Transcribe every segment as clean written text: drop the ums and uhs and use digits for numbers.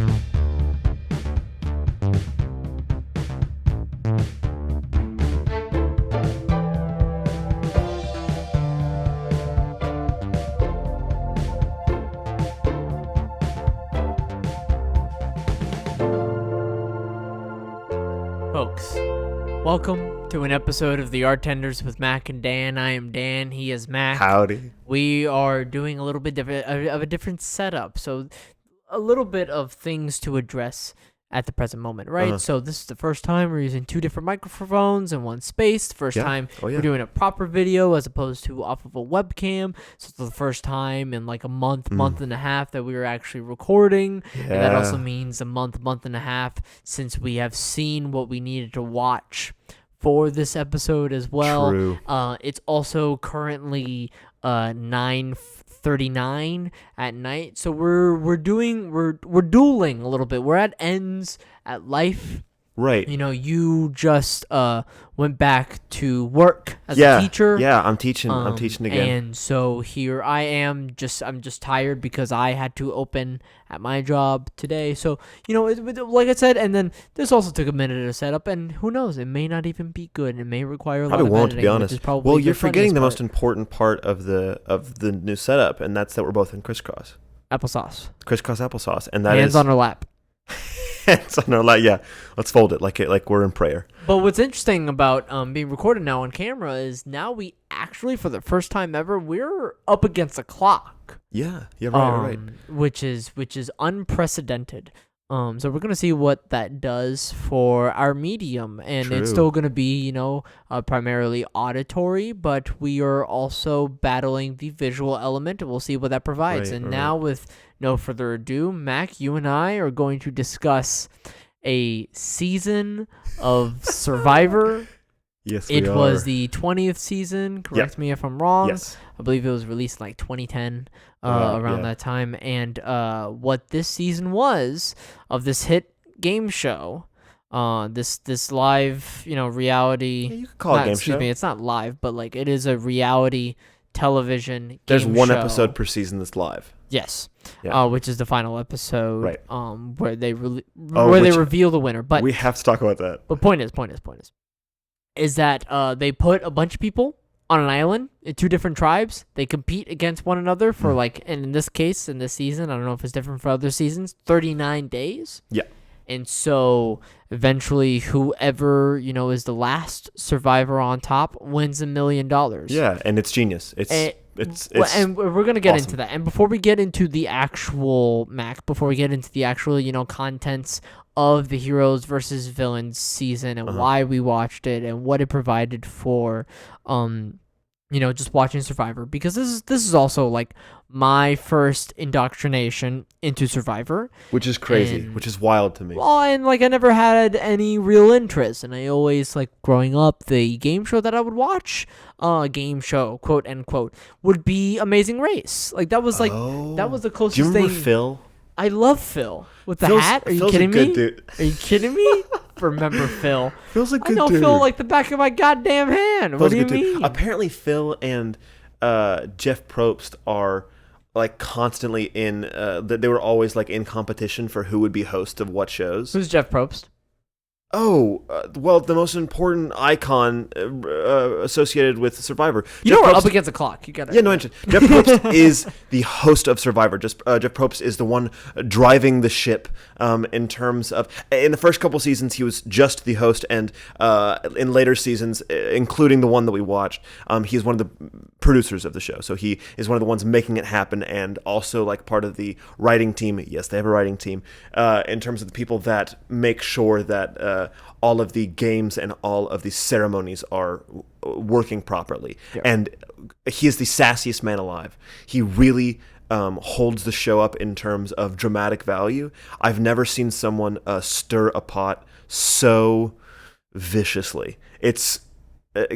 Folks, welcome to an episode of the Artenders with Mac and Dan. I am Dan, he is Mac. Howdy. We are doing a little bit of a different setup, so a little bit of things to address at the present moment, right? So this is the first time we're using two different microphones in one space. The first time we're doing a proper video as opposed to off of a webcam. So it's the first time in like a month and a half that we were actually recording. Yeah. And that also means a month and a half since we have seen what we needed to watch for this episode as well. True. It's also currently 9:39 at night, so we're dueling a little bit. We're at ends at life, right? You know, you just went back to work as a teacher. Yeah, I'm teaching again, and so here I am. I'm just tired because I had to open at my job today. So you know, like I said, and then this also took a minute to set up, and who knows, it may not even be good. It may require a lot of editing. To be honest. Well, you're forgetting the most important part of the new setup, and that's that we're both in crisscross applesauce, and that hands is on our lap. hands on our lap. Yeah, let's fold it like we're in prayer. But what's interesting about being recorded now on camera is now we actually, for the first time ever, we're up against a clock. Yeah, right. Which is unprecedented. So we're gonna see what that does for our medium, and True. It's still gonna be, primarily auditory, but we are also battling the visual element, and we'll see what that provides. Now, with no further ado, Mac, you and I are going to discuss a season of Survivor. Yes, it was the 20th season. Correct me if I'm wrong. Yes. I believe it was released in like 2010, around that time. And what this season was of this hit game show, this live, reality. Yeah, you could call it a game show. Excuse me, it's not live, but like it is a reality television game There's one show. episode per season that's live. Yes, yeah. Which is the final episode, right? Where they they reveal the winner. But we have to talk about that. But point is that they put a bunch of people on an island in two different tribes. They compete against one another for and in this case, in this season, I don't know if it's different for other seasons, 39 days. Yeah. And so eventually whoever, is the last survivor on top wins $1 million. Yeah, and it's genius. It's and we're going to get awesome. into that. And before we get into the actual contents of the Heroes versus Villains season and why we watched it and what it provided for just watching Survivor, because this is also like my first indoctrination into Survivor, which is crazy, which is wild to me. Well, and like I never had any real interest, and I always, like, growing up, the game show that I would watch, game show, quote unquote, would be Amazing Race. Like that was the closest thing. Do you remember Phil? I love Phil with the hat. Are you Phil's kidding a good me? Dude. Are you kidding me? Remember Phil? Phil's a good dude. I know Phil like the back of my goddamn hand. Phil's what do you mean? Dude. Apparently, Phil and Jeff Probst are like constantly in. They were always like in competition for who would be host of what shows. Who's Jeff Probst? Oh, well, the most important icon associated with Survivor. We're up against a clock. You got it. Yeah, no, Jeff Probst is the host of Survivor. Jeff Probst is the one driving the ship in terms of... In the first couple seasons, he was just the host, and in later seasons, including the one that we watched, he is one of the producers of the show. So he is one of the ones making it happen, and also like part of the writing team. Yes, they have a writing team in terms of the people that make sure that all of the games and all of the ceremonies are working properly. Yeah. And he is the sassiest man alive. He really holds the show up in terms of dramatic value. I've never seen someone stir a pot so viciously. It's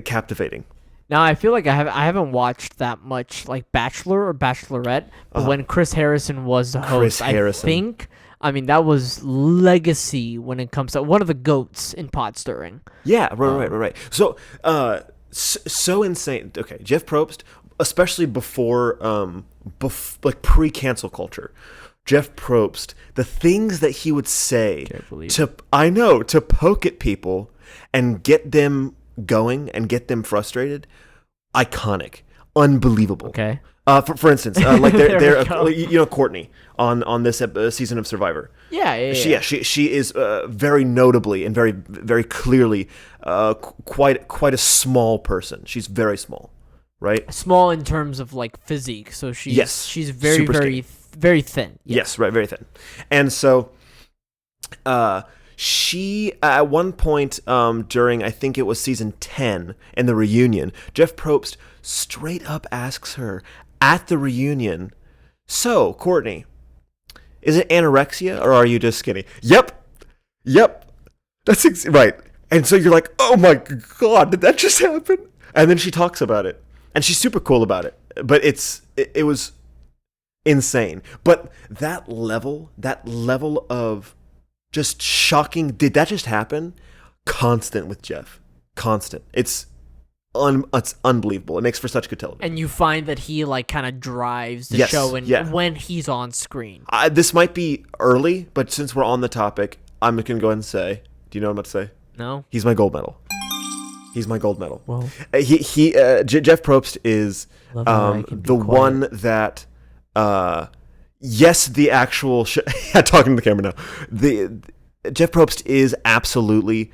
captivating. Now, I feel like I haven't watched that much like Bachelor or Bachelorette, but when Chris Harrison was the host, I think that was legacy when it comes to one of the GOATs in pot stirring. Yeah, right. So, so insane. Okay, Jeff Probst, especially before like pre-cancel culture, Jeff Probst, the things that he would say Can't believe to poke at people and get them going and get them frustrated, iconic, unbelievable. Okay. For instance, like There we go. Courtney on this season of Survivor. Yeah. She is very notably and very very clearly quite a small person. She's very small, right? Small in terms of like physique, so she's very super very skinny. very thin. Yes, right, very thin. And so she at one point during, I think it was season 10 in the reunion, Jeff Probst straight up asks her at the reunion, "So, Courtney, is it anorexia or are you just skinny?" Yep. That's right. And so you're like, "Oh my God, did that just happen?" And then she talks about it, and she's super cool about it. But it was insane. But that level of just shocking, did that just happen? Constant with Jeff. Constant. It's unbelievable. It makes for such good television. And you find that he like kind of drives the Yes, show yeah. when he's on screen. This might be early, but since we're on the topic, I'm going to go ahead and say, do you know what I'm about to say? No? He's my gold medal. He's my gold medal. Well, Jeff Probst is love how I can be the quiet. one that, yes, the actual talking to the camera now. Jeff Probst is absolutely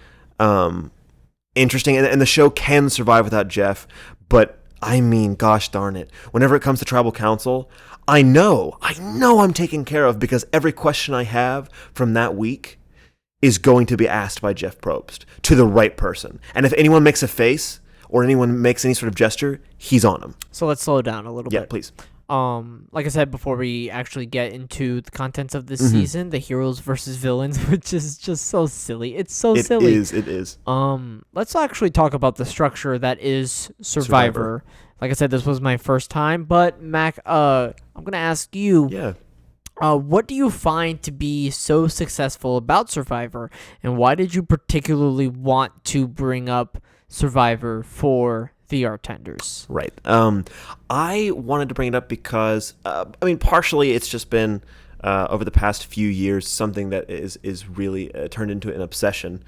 interesting, and the show can survive without Jeff. But I mean, gosh darn it, whenever it comes to Tribal Council, I know I'm taken care of because every question I have from that week is going to be asked by Jeff Probst to the right person. And if anyone makes a face or anyone makes any sort of gesture, he's on them. So let's slow down a little bit. Yeah, please. Like I said before, we actually get into the contents of this Mm-hmm. season, the heroes versus villains, which is just so silly. It's so silly. It is. Let's actually talk about the structure that is Survivor. Like I said, this was my first time, but Mac, I'm gonna ask you. Yeah. What do you find to be so successful about Survivor, and why did you particularly want to bring up Survivor for the Artenders? Right. I wanted to bring it up because, partially it's just been over the past few years something that is really turned into an obsession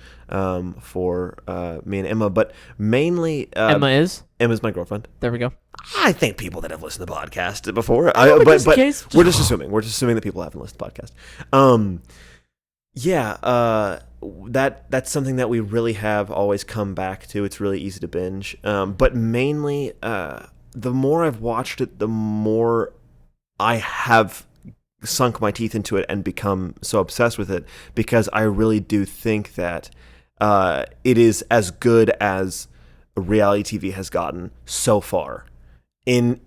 for me and Emma, but mainly Emma's my girlfriend. There we go. I think people that have listened to the podcast before, but just in but case, we're just assuming that people haven't listened to the podcast. That's something that we really have always come back to. It's really easy to binge. But mainly, the more I've watched it, the more I have sunk my teeth into it and become so obsessed with it, because I really do think that it is as good as reality TV has gotten so far in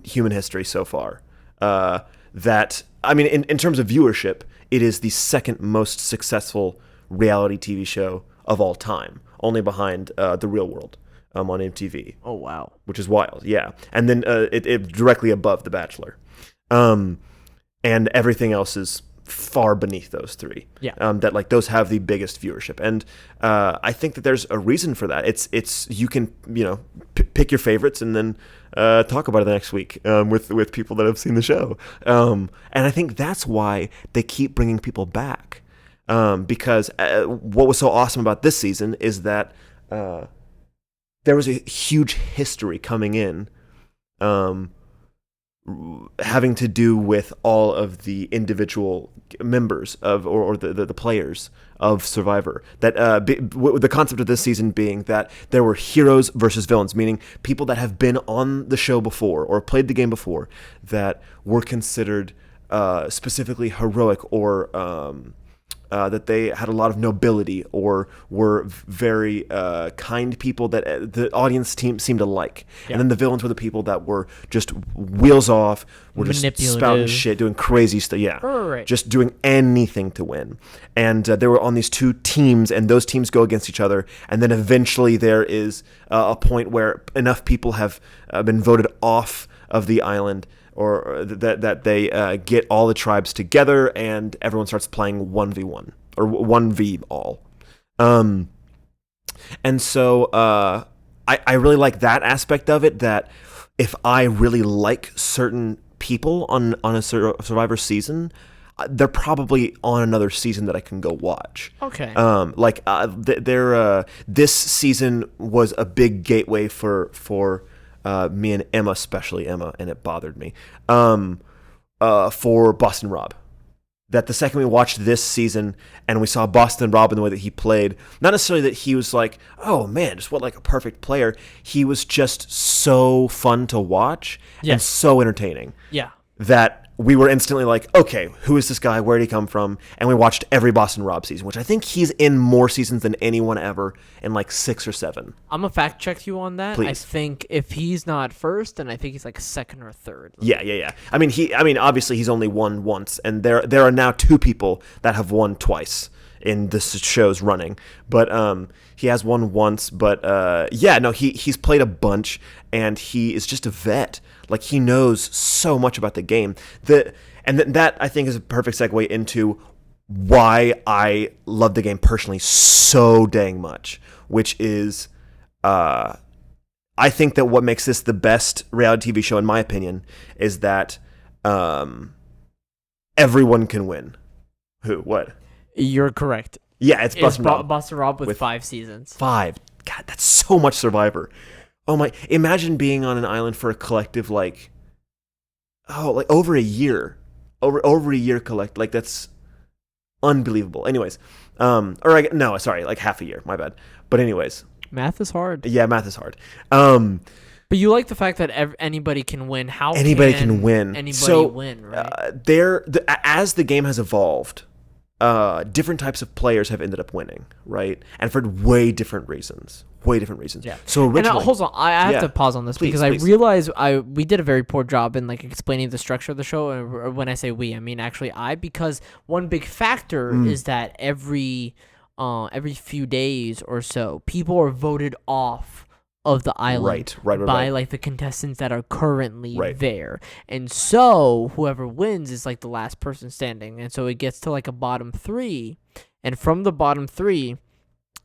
human history so far. That, I mean, in terms of viewership, it is the second most successful reality TV show of all time, only behind The Real World on MTV. Oh wow, which is wild, yeah. And then it directly above The Bachelor, and everything else is far beneath those three. Yeah. That like those have the biggest viewership, and I think that there's a reason for that. It's you can pick your favorites and then talk about it the next week with people that have seen the show, and I think that's why they keep bringing people back, because what was so awesome about this season is that there was a huge history coming in, having to do with all of the individual members of or the players of Survivor. That the concept of this season being that there were heroes versus villains, meaning people that have been on the show before or played the game before that were considered specifically heroic, or that they had a lot of nobility or were very kind people that the audience seemed to like. Yeah. And then the villains were the people that were just wheels off, were just spouting shit, doing crazy stuff. Yeah, right. Just doing anything to win. And they were on these two teams, and those teams go against each other. And then eventually there is a point where enough people have been voted off of the island, or that they get all the tribes together and everyone starts playing 1v1 or 1v all. And so I really like that aspect of it, that if I really like certain people on a Survivor season, they're probably on another season that I can go watch. Okay. This season was a big gateway for me and Emma, especially Emma, and it bothered me. For Boston Rob. That the second we watched this season and we saw Boston Rob in the way that he played, not necessarily that he was like, oh man, just what like a perfect player. He was just so fun to watch and so entertaining. Yeah. That we were instantly like, okay, who is this guy? Where did he come from? And we watched every Boston Rob season, which I think he's in more seasons than anyone ever, in like 6 or 7. I'm gonna fact check you on that. Please. I think if he's not first, then I think he's like second or third. Yeah. I mean, obviously he's only won once, and there are now 2 people that have won twice in this show's running. But he has won once. But he's played a bunch, and he is just a vet. Like, he knows so much about the game. That I think is a perfect segue into why I love the game personally so dang much, which is I think that what makes this the best reality TV show, in my opinion, is that everyone can win. Who? What? You're correct. Yeah, it's Boston Rob. Boston Rob with 5 seasons. 5. God, that's so much Survivor. Oh my! Imagine being on an island for a collective like over a year, over a year collect. Like, that's unbelievable. Anyways, like half a year. My bad. But anyways, math is hard. Yeah, math is hard. But you like the fact that anybody can win. How anybody can win? Anybody win, right? As the game has evolved, different types of players have ended up winning, right? And for way different reasons. Yeah. So originally, hold on, I have to pause on this because I realize we did a very poor job in like explaining the structure of the show. And when I say we, I mean actually because one big factor is that every few days or so, people are voted off of the island by like the contestants that are currently there, and so whoever wins is like the last person standing, and so it gets to like a bottom 3, and from the bottom 3,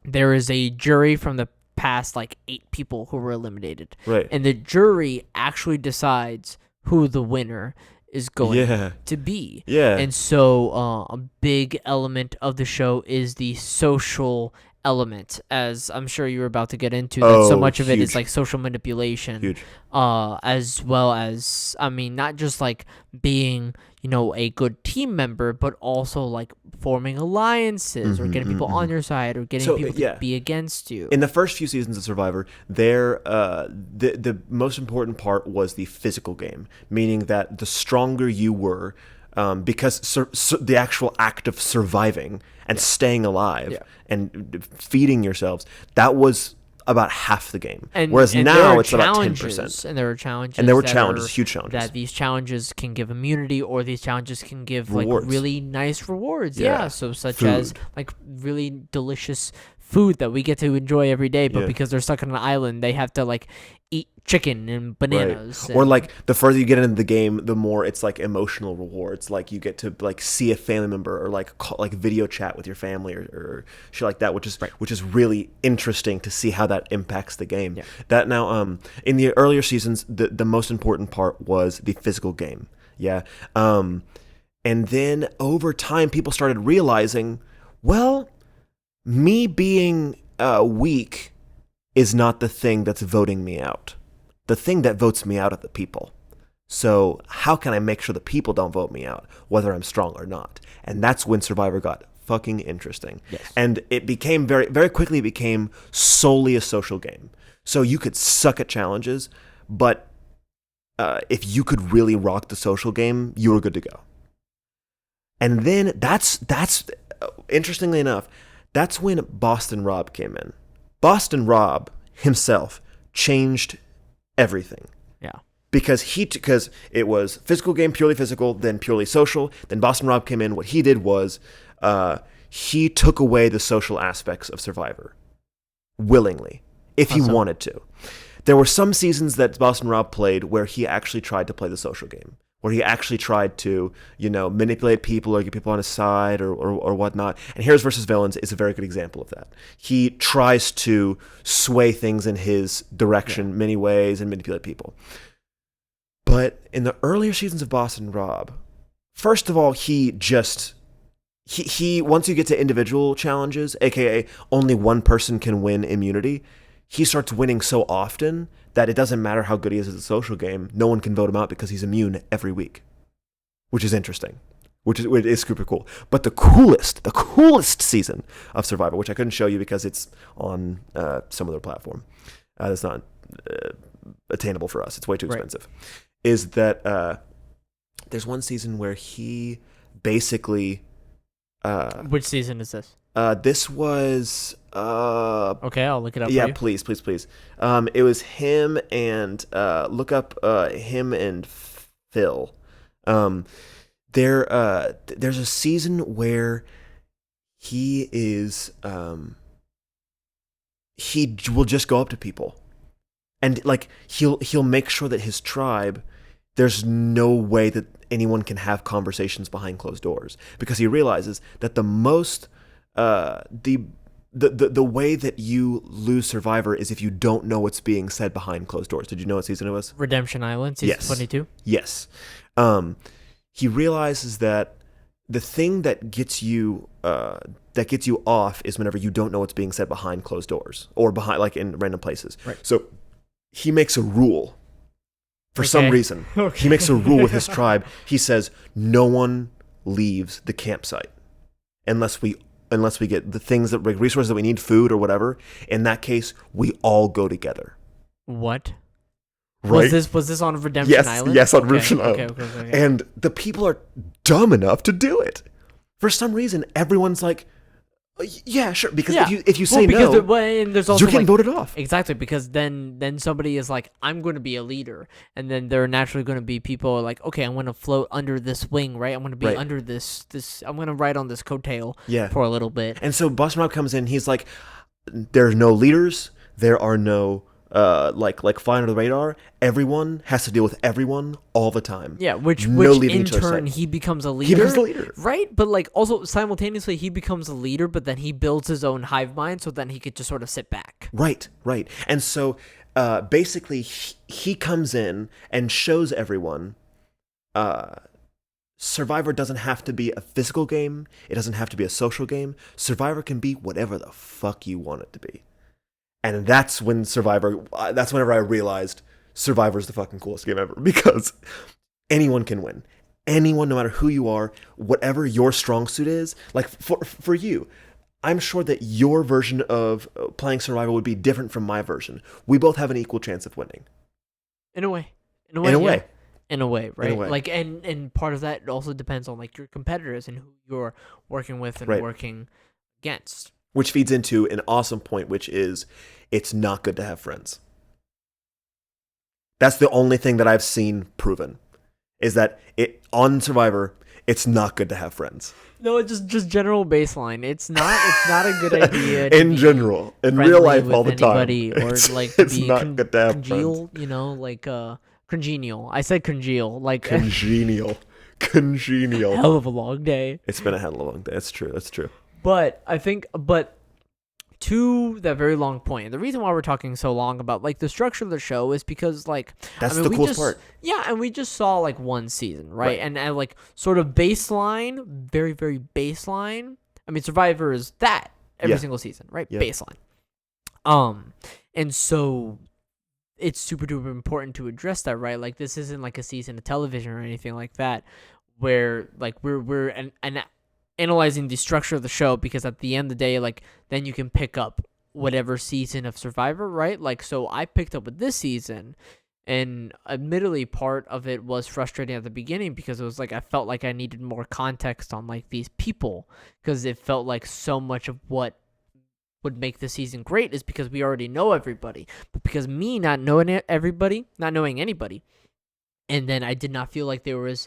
there is a jury from the past like 8 people who were eliminated, and the jury actually decides who the winner is going to be. And so a big element of the show is the social element, as I'm sure you were about to get into. That so much of it is like social manipulation, as well as, I mean, not just like being, a good team member, but also like forming alliances or getting people on your side or getting people to be against you. In the first few seasons of Survivor, the most important part was the physical game, meaning that the stronger you were, because the actual act of surviving and staying alive and feeding yourselves, that was about half the game. Whereas now it's about 10%. And there were challenges. Huge challenges. That these challenges can give immunity, or these challenges can give rewards. like really nice rewards. So such food. as like really delicious food that we get to enjoy every day, but because they're stuck on an island, they have to like eat chicken and bananas. Or like the further you get into the game, the more it's like emotional rewards. Like you get to like see a family member, or like video chat with your family, or shit like that, which is really interesting to see how that impacts the game. That now in the earlier seasons, the most important part was the physical game. And then over time, people started realizing, well, me being weak is not the thing that's voting me out. The thing that votes me out are the people. So how can I make sure the people don't vote me out, whether I'm strong or not? And that's when Survivor got fucking interesting. And it became very, very quickly became solely a social game. So you could suck at challenges, but if you could really rock the social game, you were good to go. And then that's interestingly enough, that's when Boston Rob came in. Boston Rob himself changed everything. Because it was physical game, purely physical, then purely social. Then Boston Rob came in. What he did was he took away the social aspects of Survivor willingly, if he wanted to. There were some seasons that Boston Rob played where he actually tried to play the social game, where he actually tried to, manipulate people or get people on his side or whatnot. And Heroes vs. Villains is a very good example of that. He tries to sway things in his direction many ways and manipulate people. But in the earlier seasons of Boston Rob, first of all, he once you get to individual challenges, aka only one person can win immunity, he starts winning so often that it doesn't matter how good he is at a social game. No one can vote him out because he's immune every week, which is interesting. Which is super cool. But the coolest season of Survivor, which I couldn't show you because it's on some other platform, that's not attainable for us. It's way too expensive. Is that there's one season where he basically. Which season is this? This was. Okay, I'll look it up. Yeah, for you. please. It was him and look up him and Phil. There's a season where he is he will just go up to people and like he'll make sure that his tribe, there's no way that anyone can have conversations behind closed doors, because he realizes that the most the way that you lose Survivor is if you don't know what's being said behind closed doors. Did you know what season it was? Redemption Island, season 22. Yes. He realizes that the thing that gets you off is whenever you don't know what's being said behind closed doors or behind, like, in random places. Right. So he makes a rule. For some reason, he makes a rule with his tribe. He says no one leaves the campsite unless we get the things that resources that we need, food or whatever. In that case, we all go together. What? Right? Was this on Redemption Island? Yes, on Redemption Island. Okay. And the people are dumb enough to do it. For some reason, everyone's like, yeah, sure. Because if you say no, and there's also you're getting voted off. Exactly, because then somebody is like, I'm going to be a leader. And then there are naturally going to be people like, okay, I'm going to float under this wing, right? I'm going to be under this, I'm going to ride on this coattail for a little bit. And so Boss Mob comes in, he's like, there's no leaders. There are no... like fly under the radar. Everyone has to deal with everyone all the time. Yeah, which in turn he becomes a leader. He becomes the leader, right? But like also simultaneously he becomes a leader, but then he builds his own hive mind, so then he could just sort of sit back. Right. And so basically he comes in and shows everyone. Survivor doesn't have to be a physical game. It doesn't have to be a social game. Survivor can be whatever the fuck you want it to be. And that's whenever I realized Survivor's the fucking coolest game ever, because anyone can win. Anyone, no matter who you are, whatever your strong suit is. Like for you, I'm sure that your version of playing Survivor would be different from my version. We both have an equal chance of winning. In a way, right? In a way. Like, and part of that also depends on like your competitors and who you're working with and working against. Which feeds into an awesome point, which is it's not good to have friends. That's the only thing that I've seen proven, is that on Survivor, it's not good to have friends. No, it's just general baseline. It's not a good idea. In general, in real life, all the time. Or like it's not good to have congeal, friends. you know, like congenial. I said congeal, like congenial. Hell of a long day. It's been a hell of a long day. That's true. But I think, to that very long point, the reason why we're talking so long about like the structure of the show is because like that's the coolest part. Yeah, and we just saw like one season, right? And like sort of baseline, very very baseline. I mean, Survivor is that every single season, right? Yeah. Baseline. And so it's super duper important to address that, right? Like this isn't like a season of television or anything like that, where like we're analyzing the structure of the show, because at the end of the day, like then you can pick up whatever season of Survivor, right? Like, so I picked up with this season, and admittedly part of it was frustrating at the beginning because it was like I felt like I needed more context on like these people, because it felt like so much of what would make the season great is because we already know everybody, but because me not knowing everybody, not knowing anybody, and then I did not feel like there was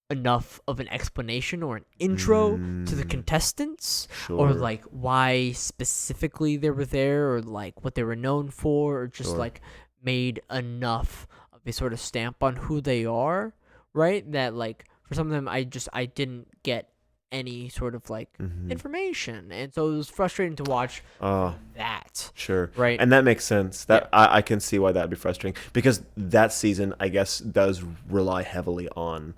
enough of an explanation or an intro to the contestants, or like why specifically they were there, or like what they were known for, or just like made enough of a sort of stamp on who they are, right? That like for some of them I didn't get any sort of like information, and so it was frustrating to watch that. Sure. Right. And that makes sense. That I can see why that'd be frustrating, because that season I guess does rely heavily on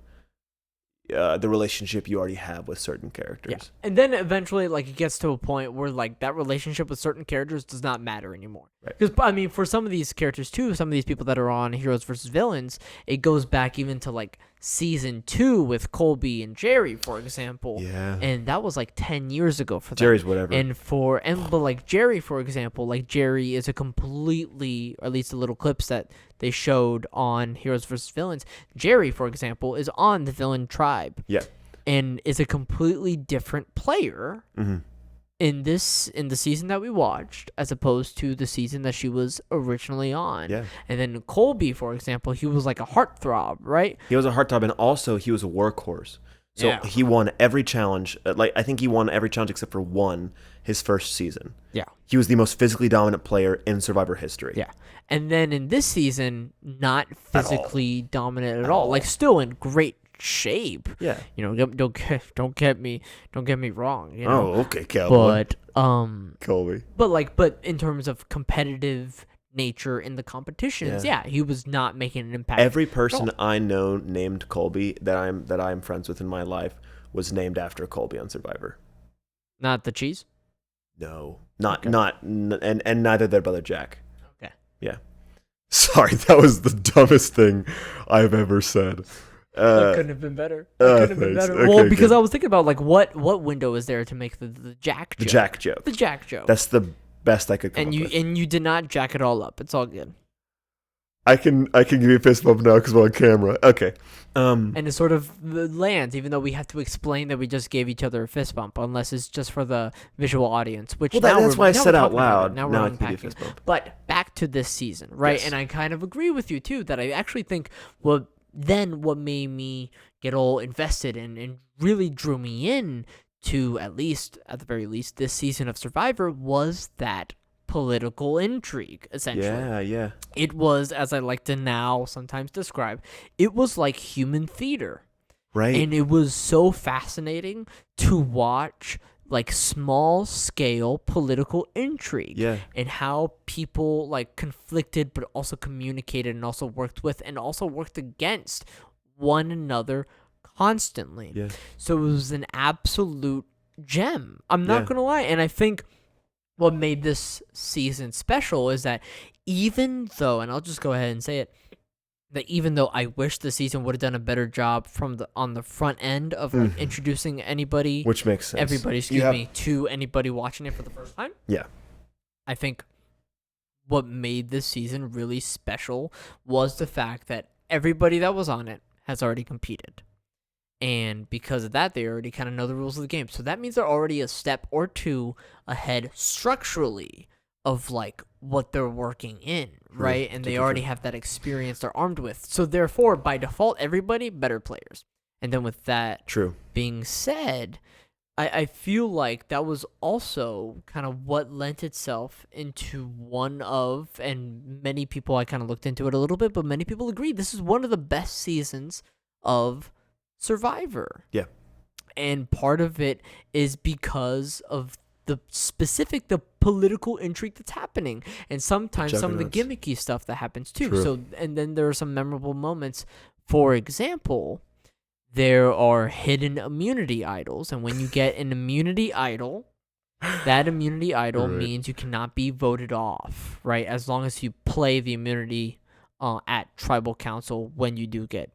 the relationship you already have with certain characters. Yeah. And then eventually, like, it gets to a point where, like, that relationship with certain characters does not matter anymore. Because, I mean, for some of these characters, too, some of these people that are on Heroes versus Villains, it goes back even to, like, season 2 with Colby and Jerry, for example. Yeah. And that was, like, 10 years ago for them. Jerry's whatever. But, like, Jerry, for example, like, Jerry is a completely, or at least the little clips that they showed on Heroes versus Villains, Jerry, for example, is on the villain tribe. Yeah. And is a completely different player in the season that we watched as opposed to the season that she was originally on. Yeah. And then Colby, for example, he was like a heartthrob, right? He was a heartthrob, and also he was a workhorse. So he won every challenge. Like, I think he won every challenge except for one his first season. Yeah. He was the most physically dominant player in Survivor history. Yeah. And then in this season, not physically dominant at all. Like, still in great shape. Yeah. You know, don't get me wrong. You know? Oh, okay, Cowboy. But Colby. But in terms of competitive nature in the competitions, he was not making an impact. Every person I know named Colby that I'm friends with in my life was named after Colby on Survivor. Not the cheese? No. And neither their brother Jack. Okay. Yeah. Sorry, that was the dumbest thing I've ever said. That couldn't have been better. Okay, Well, because good. I was thinking about, like, what window is there to make the Jack joke? The Jack joke. The Jack joke. That's the best I could come up with. And you did not jack it all up. It's all good. I can give you a fist bump now because we're on camera. Okay. And it sort of lands, even though we have to explain that we just gave each other a fist bump, unless it's just for the visual audience. Which that's why I said out loud. Now we're unpacking. But back to this season, right? Yes. And I kind of agree with you too that I actually think what made me get all invested and really drew me in to at the very least this season of Survivor was that political intrigue, essentially. Yeah. It was, as I like to now sometimes describe, it was like human theater. Right. And it was so fascinating to watch, like, small scale political intrigue. Yeah. And how people, like, conflicted but also communicated and also worked with and also worked against one another constantly. Yeah. So it was an absolute gem. I'm not going to lie. And I think what made this season special is that even though, and I'll just go ahead and say it, that even though I wish the season would have done a better job on the front end of like, introducing anybody, which makes sense, everybody, to anybody watching it for the first time. Yeah, I think what made this season really special was the fact that everybody that was on it has already competed. And because of that, they already kind of know the rules of the game. So that means they're already a step or two ahead structurally of, like, what they're working in, right? And they already have that experience they're armed with. So therefore, by default, everybody better players. And then with that being said, I feel like that was also kind of what lent itself into one of, and many people, I kind of looked into it a little bit, but many people agreed this is one of the best seasons of Survivor. Yeah. And part of it is because of the political intrigue that's happening, and sometimes some of the gimmicky stuff that happens too. So, and then there are some memorable moments. For example, there are hidden immunity idols, and when you get an immunity idol, that immunity idol means you cannot be voted off, right? As long as you play the immunity at tribal council when you do get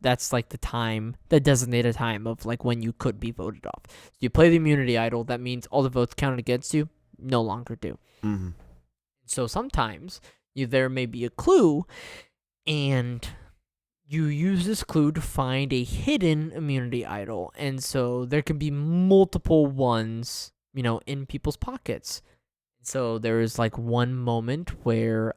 that's like the designated time of like when you could be voted off. So you play the immunity idol, that means all the votes counted against you no longer do. Mm-hmm. So sometimes there may be a clue, and you use this clue to find a hidden immunity idol. And so there can be multiple ones, in people's pockets. So there is like one moment where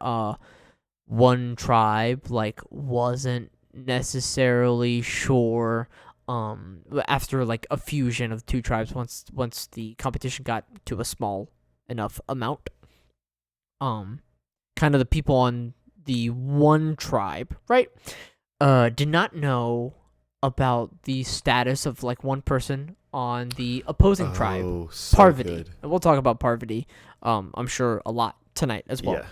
one tribe like wasn't necessarily sure after like a fusion of two tribes once the competition got to a small enough amount, kind of the people on the one tribe, right, did not know about the status of like one person on the opposing tribe, so Parvati. good. And we'll talk about Parvati I'm sure a lot tonight as well.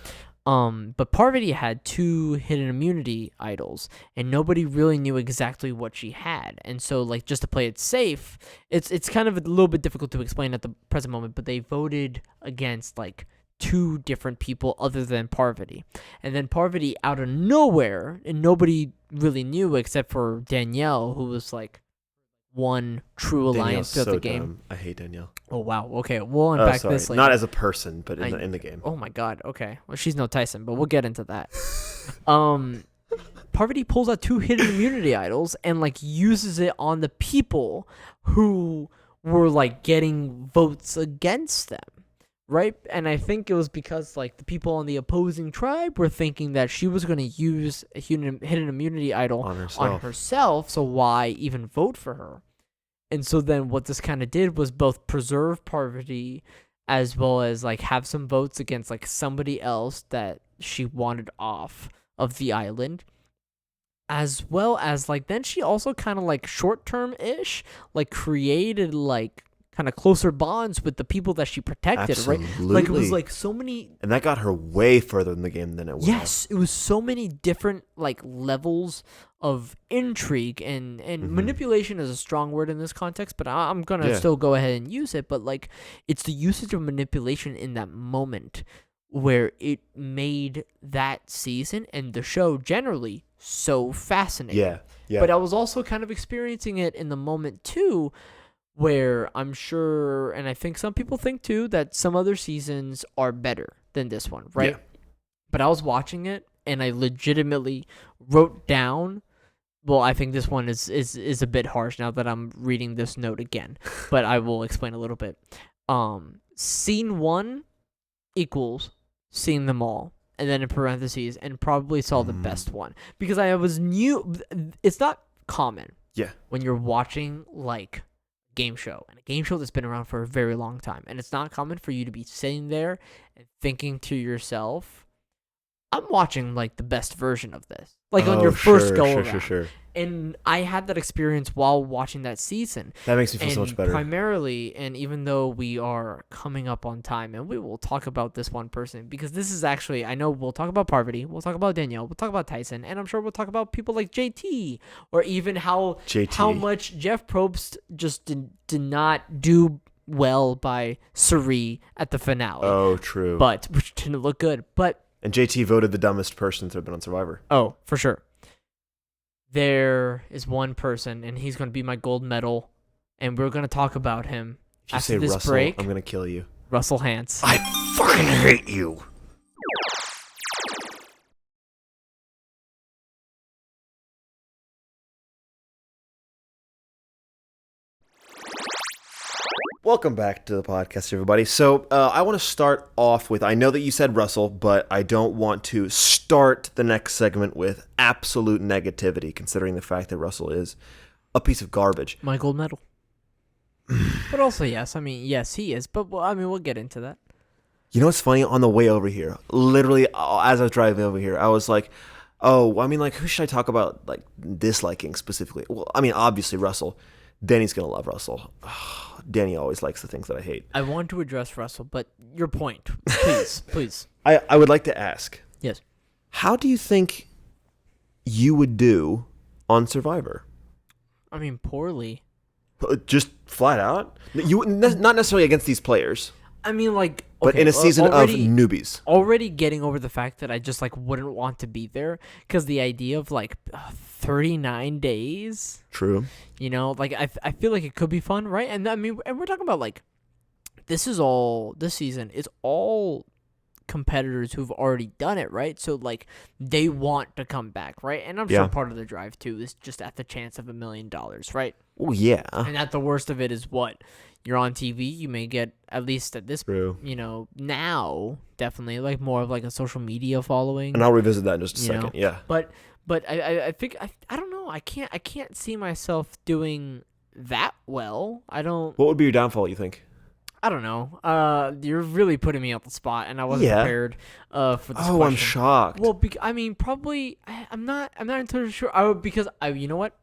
But Parvati had 2 hidden immunity idols, and nobody really knew exactly what she had. And so, like, just to play it safe, it's kind of a little bit difficult to explain at the present moment, but they voted against, like, 2 different people other than Parvati. And then Parvati, out of nowhere, and nobody really knew except for Danielle, who was, like, one true alliance throughout the game. Dumb. I hate Danielle. Oh, wow. Okay, we'll unpack this later. Not as a person, but in the game. Oh my god. Okay. Well, she's no Tyson, but we'll get into that. Parvati pulls out 2 hidden immunity idols and like uses it on the people who were like getting votes against them. Right? And I think it was because like the people on the opposing tribe were thinking that she was going to use a hidden immunity idol on herself, so why even vote for her? And so then what this kind of did was both preserve Parvati as well as like have some votes against like somebody else that she wanted off of the island. As well as like then she also kind of like short-term-ish like created like kind of closer bonds with the people that she protected. Absolutely. Right? Like it was like so many, and that got her way further in the game than it was. Yes, it was so many different like levels of intrigue and manipulation is a strong word in this context, but I'm gonna still go ahead and use it. But like it's the usage of manipulation in that moment where it made that season and the show generally so fascinating. Yeah. But I was also kind of experiencing it in the moment too, where I'm sure, and I think some people think too, that some other seasons are better than this one, right? Yeah. But I was watching it, and I legitimately wrote down, well, I think this one is a bit harsh now that I'm reading this note again, but I will explain a little bit. Scene 1 equals seeing them all, and then in parentheses, and probably saw the best one. Because I was new, it's not common when you're watching, like, game show, and a game show that's been around for a very long time, and it's not common for you to be sitting there and thinking to yourself, I'm watching like the best version of this, like on your first go around. Sure. And I had that experience while watching that season. That makes me feel so much better. Primarily, and even though we are coming up on time, and we will talk about this one person, because this is actually, I know we'll talk about Parvati, we'll talk about Danielle, we'll talk about Tyson, and I'm sure we'll talk about people like JT, or even how much Jeff Probst just did not do well by Suri at the finale. Oh, true. But, which didn't look good. And JT voted the dumbest person to have been on Survivor. Oh, for sure. There is one person, and he's going to be my gold medal, and we're going to talk about him if you after say this Russell, break. I'm going to kill you. Russell Hantz. I fucking hate you. Welcome back to the podcast, everybody. So I want to start off with, I know that you said Russell, but I don't want to start the next segment with absolute negativity, considering the fact that Russell is a piece of garbage. My gold medal. But also, yes. I mean, yes, he is. But, well, I mean, we'll get into that. You know what's funny? On the way over here, literally, as I was driving over here, I was like, oh, I mean, like, who should I talk about, like, disliking specifically? Well, I mean, obviously, Russell. Danny's going to love Russell. Danny always likes the things that I hate. I want to address Russell, but your point, please, please. I would like to ask. Yes. How do you think you would do on Survivor? I mean, poorly. Just flat out? You not necessarily against these players. I mean, like, but in a season of newbies. Already getting over the fact that I just, like, wouldn't want to be there, because the idea of, like, 39 days. True. You know, like, I feel like it could be fun, right? And, I mean, and we're talking about, like, this season is all competitors who've already done it, right? So, like, they want to come back, right? And I'm sure part of the drive, too, is just at the chance of $1 million, right? Oh, yeah. And at the worst of it is what? You're on TV, you may get, at least at this, you know, now, definitely, like, more of, like, a social media following. And I'll revisit that in just a second, yeah. But I think, I don't know, I can't see myself doing that well. What would be your downfall, you think? I don't know. You're really putting me on the spot, and I wasn't prepared for this question. I'm shocked. Well, I mean, probably, I'm not entirely sure. You know what?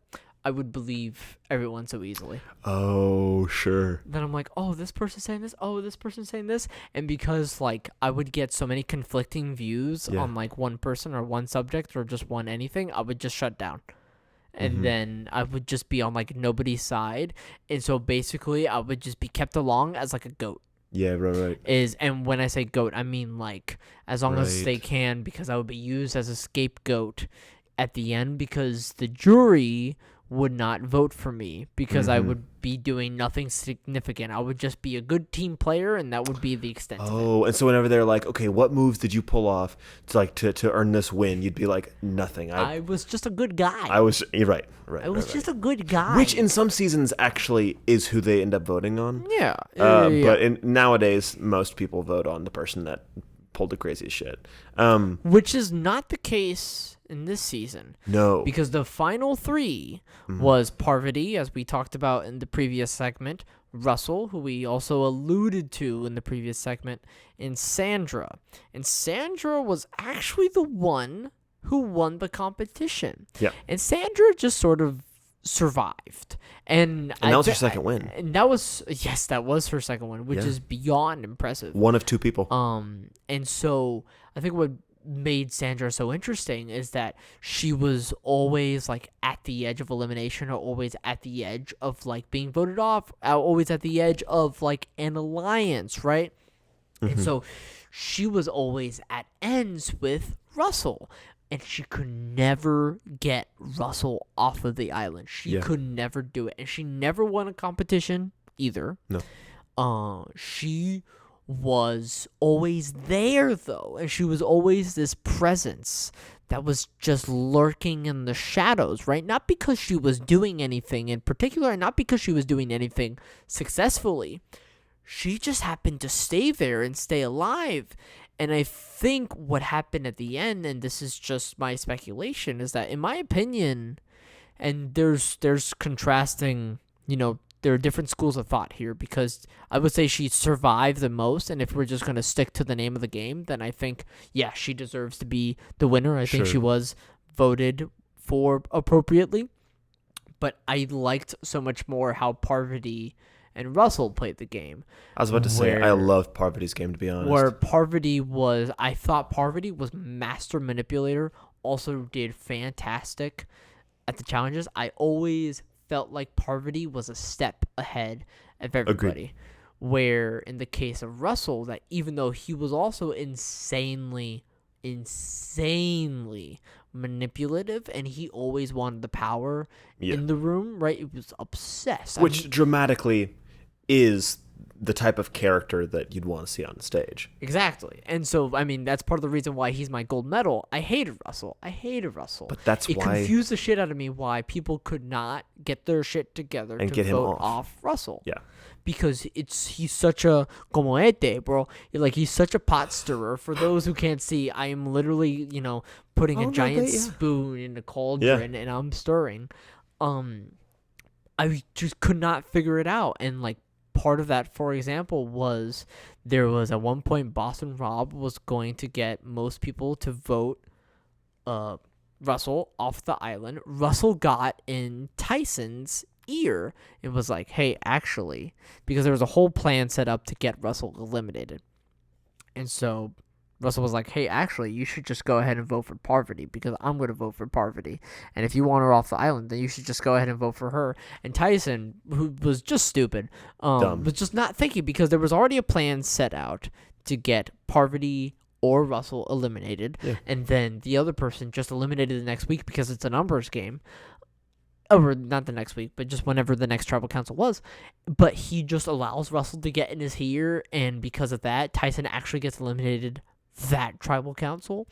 I would believe everyone so easily. Oh, sure. Then I'm like, oh, this person's saying this. Oh, this person's saying this. And because, like, I would get so many conflicting views on, like, one person or one subject or just one anything, I would just shut down. And then I would just be on, like, nobody's side. And so, basically, I would just be kept along as, like, a goat. Yeah, right. And when I say goat, I mean, like, as long as they can, because I would be used as a scapegoat at the end, because the jury would not vote for me because I would be doing nothing significant. I would just be a good team player, and that would be the extent of it. Oh, and so whenever they're like, okay, what moves did you pull off to earn this win? You'd be like, nothing. I was just a good guy. You're right. I was just a good guy. Which in some seasons actually is who they end up voting on. Yeah. But nowadays, most people vote on the person that pulled the craziest shit. Which is not the case in this season. No. Because the final three was Parvati, as we talked about in the previous segment, Russell, who we also alluded to in the previous segment, and Sandra. And Sandra was actually the one who won the competition. Yeah. And Sandra just sort of survived. And that was her second win. And that was her second win, which is beyond impressive. One of two people. And so I think what made Sandra so interesting is that she was always like at the edge of elimination, or always at the edge of like being voted off, always at the edge of like an alliance, right? And so she was always at ends with Russell, and she could never get Russell off of the island. She could never do it, and she never won a competition either. No. She was always there, though, and she was always this presence that was just lurking in the shadows, right? Not because she was doing anything in particular, and not because she was doing anything successfully. She just happened to stay there and stay alive. And I think what happened at the end, and this is just my speculation, is that in my opinion, and there's contrasting, there are different schools of thought here, because I would say she survived the most, and if we're just going to stick to the name of the game, then I think, she deserves to be the winner. I think she was voted for appropriately, but I liked so much more how Parvati and Russell played the game. I was about to say, I love Parvati's game, to be honest. Where I thought Parvati was master manipulator, also did fantastic at the challenges. I always felt like Parvati was a step ahead of everybody. Agreed. Where in the case of Russell, that even though he was also insanely manipulative, and he always wanted the power in the room, right? It was obsessed. Which dramatically is the type of character that you'd want to see on stage. Exactly. And so, I mean, that's part of the reason why he's my gold medal. I hated Russell. But that's it why... It confused the shit out of me why people could not get their shit together and to vote off Russell. Yeah. Because he's such a como bro. Like, he's such a pot stirrer. For those who can't see, I am literally, putting a giant spoon in a cauldron and I'm stirring. I just could not figure it out. And, like, part of that, for example, was there was at one point Boston Rob was going to get most people to vote Russell off the island. Russell got in Tyson's ear and was like, hey, actually, because there was a whole plan set up to get Russell eliminated. And so Russell was like, hey, actually, you should just go ahead and vote for Parvati, because I'm going to vote for Parvati. And if you want her off the island, then you should just go ahead and vote for her. And Tyson, who was just stupid, was just not thinking, because there was already a plan set out to get Parvati or Russell eliminated. Yeah. And then the other person just eliminated the next week because it's a numbers game. Or not the next week, but just whenever the next tribal council was. But he just allows Russell to get in his ear, and because of that, Tyson actually gets eliminated that tribal council,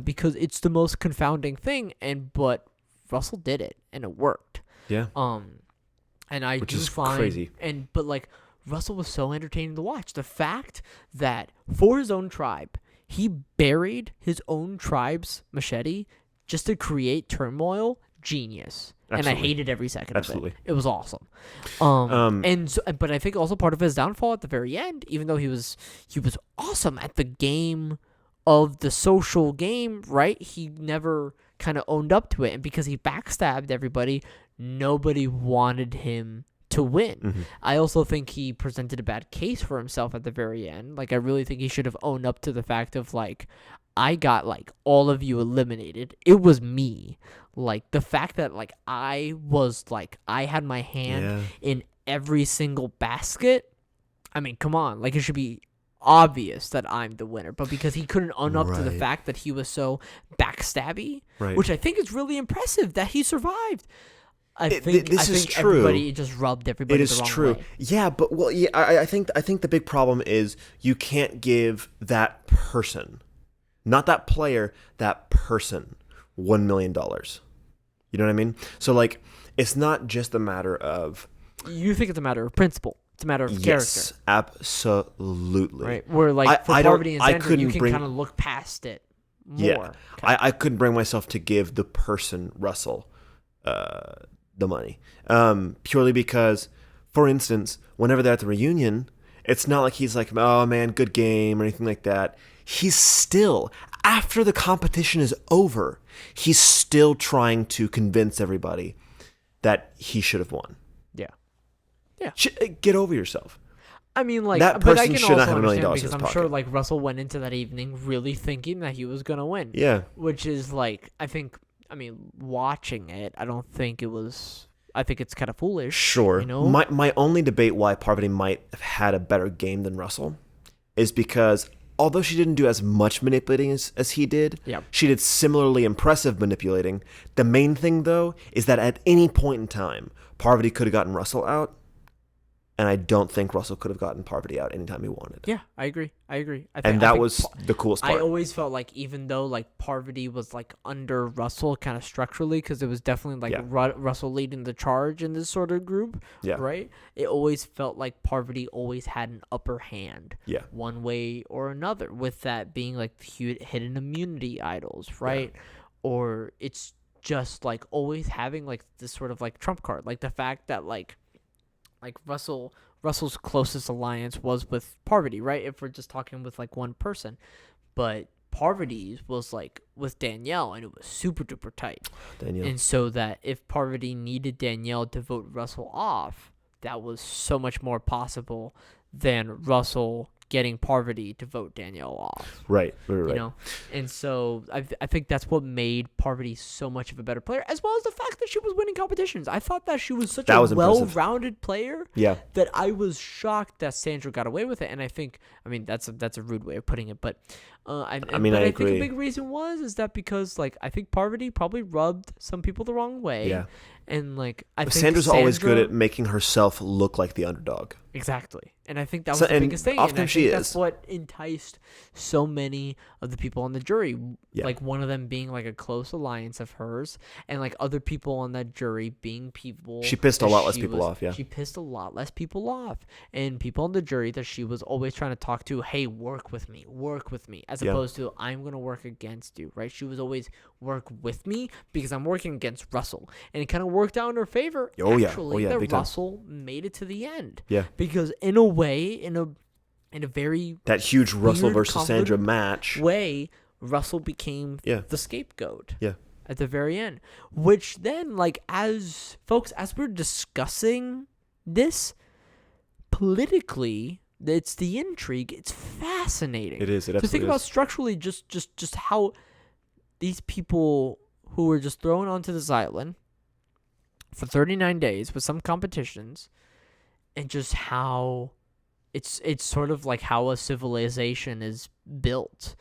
because it's the most confounding thing, but Russell did it and it worked. Yeah. And I Which do is find crazy. But like, Russell was so entertaining to watch. The fact that for his own tribe, he buried his own tribe's machete just to create turmoil. Genius. Absolutely. And I hated every second Absolutely. of it. It was awesome. But I think also part of his downfall at the very end, even though he was awesome at the game of the social game, right? He never kind of owned up to it, and because he backstabbed everybody, nobody wanted him to win. Mm-hmm. I also think he presented a bad case for himself at the very end. Like, I really think he should have owned up to the fact of, like, I got, like, all of you eliminated. It was me. Like, the fact that, like, I had my hand in every single basket. I mean, come on. Like, it should be obvious that I'm the winner. But because he couldn't own up to the fact that he was so backstabby, which I think is really impressive that he survived. I think true. Everybody just rubbed everybody the wrong way. Yeah, but I think the big problem is you can't give that person, not that player, that person, $1 million. You know what I mean? So like, it's not just a matter of. You think it's a matter of principle? It's a matter of character. Yes, absolutely. Right. Where like for Parvati and Sandra, you can kind of look past it more. Yeah, I couldn't bring myself to give the person Russell the money, purely because, for instance, whenever they're at the reunion, it's not like he's like, oh man, good game or anything like that. He's still, after the competition is over, he's still trying to convince everybody that he should have won. Yeah. Get over yourself. I mean, like, that but I person can should also not have $1 million understand in his because I'm pocket. sure like Russell went into that evening really thinking that he was gonna win. Yeah. Which is like, I mean, watching it, I don't think it was. I think it's kind of foolish. Sure. You know? My only debate why Parvati might have had a better game than Russell is because although she didn't do as much manipulating as he did, she did similarly impressive manipulating. The main thing, though, is that at any point in time, Parvati could have gotten Russell out, and I don't think Russell could have gotten Parvati out anytime he wanted. Yeah, I agree. That was the coolest part. I always felt like even though like Parvati was like under Russell kind of structurally, because it was definitely like Russell leading the charge in this sort of group, right? It always felt like Parvati always had an upper hand, one way or another, with that being like the hidden immunity idols, right? Or it's just like always having like this sort of like trump card, like the fact that like Russell's closest alliance was with Parvati, right? If we're just talking with like one person, but Parvati's was like with Danielle, and it was super duper tight. And so that if Parvati needed Danielle to vote Russell off, that was so much more possible than Russell getting Parvati to vote Danielle off. Right. You know? And so I think that's what made Parvati so much of a better player, as well as the fact that she was winning competitions. I thought that she was such a well-rounded player that I was shocked that Sandra got away with it. And I think, I mean, that's a rude way of putting it, but I agree. I think a big reason is that because like I think Parvati probably rubbed some people the wrong way. Yeah. And like I think Sandra's always good at making herself look like the underdog. Exactly. And I think that was the biggest thing. Often and I think that's what enticed so many of the people on the jury. Yeah. Like one of them being like a close alliance of hers, and like other people on that jury being people. She pissed a lot less people off, yeah. She pissed a lot less people off. And people on the jury that she was always trying to talk to, hey, work with me, as opposed to I'm going to work against you, right? She was always work with me because I'm working against Russell. And it kind of worked out in her favor, that Russell made it to the end. Yeah. Because in a way, in a very that huge Russell versus Sandra match way, Russell became the scapegoat at the very end. Which then, like, as we're discussing this politically, it's the intrigue. It's fascinating. It is. It absolutely to think about structurally, just how these people who were just thrown onto this island for 39 days with some competitions, and just how it's sort of like how a civilization is built,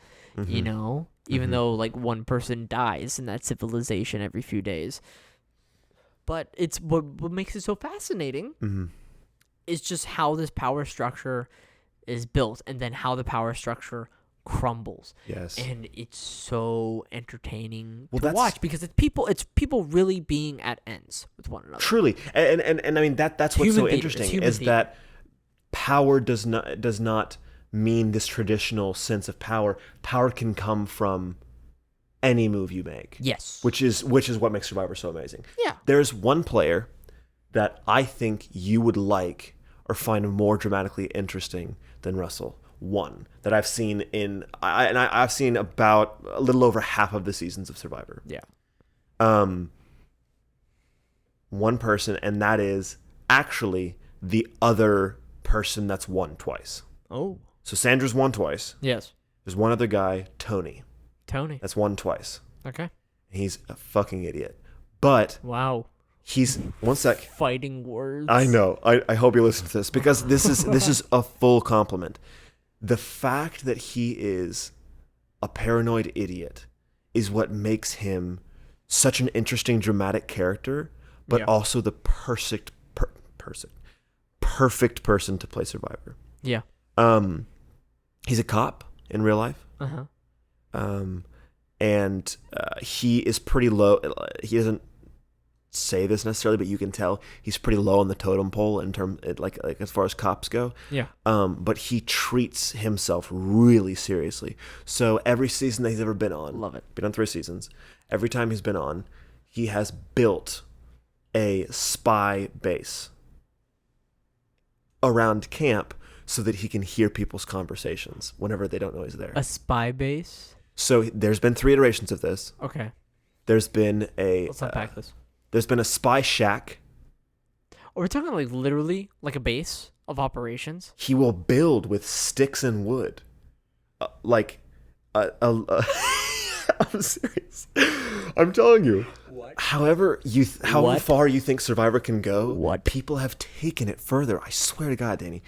you know, even though like one person dies in that civilization every few days. But it's what makes it so fascinating is just how this power structure is built, and then how the power structure crumbles. Yes. And it's so entertaining to watch because it's people really being at ends with one another. Truly. And I mean that's what's so interesting is that power does not mean this traditional sense of power. Power can come from any move you make. Yes. Which is what makes Survivor so amazing. Yeah. There's one player that I think you would like or find more dramatically interesting than Russell. One that I've seen I've seen about a little over half of the seasons of Survivor. Yeah. one person, and that is actually the other person that's won twice. Oh. So Sandra's won twice. Yes. There's one other guy, Tony. That's won twice. Okay. He's a fucking idiot. But wow. He's one sec. Fighting words. I know. I hope you listen to this because this is a full compliment. The fact that he is a paranoid idiot is what makes him such an interesting dramatic character, but also the perfect person to play Survivor. Yeah. He's a cop in real life. And he is pretty low. He doesn't say this necessarily, but you can tell he's pretty low on the totem pole in terms like as far as cops go. Yeah. But he treats himself really seriously. So every season that he's ever been on, love it. Been on 3 seasons. Every time he's been on, he has built a spy base around camp so that he can hear people's conversations whenever they don't know he's there. A spy base? So there's been 3 iterations of this. Okay. There's been a... Let's unpack this. There's been a spy shack. Are we talking like literally like a base of operations? He will build with sticks and wood. I'm serious. I'm telling you. What? However how far you think Survivor can go, what? People have taken it further. I swear to God, Danny.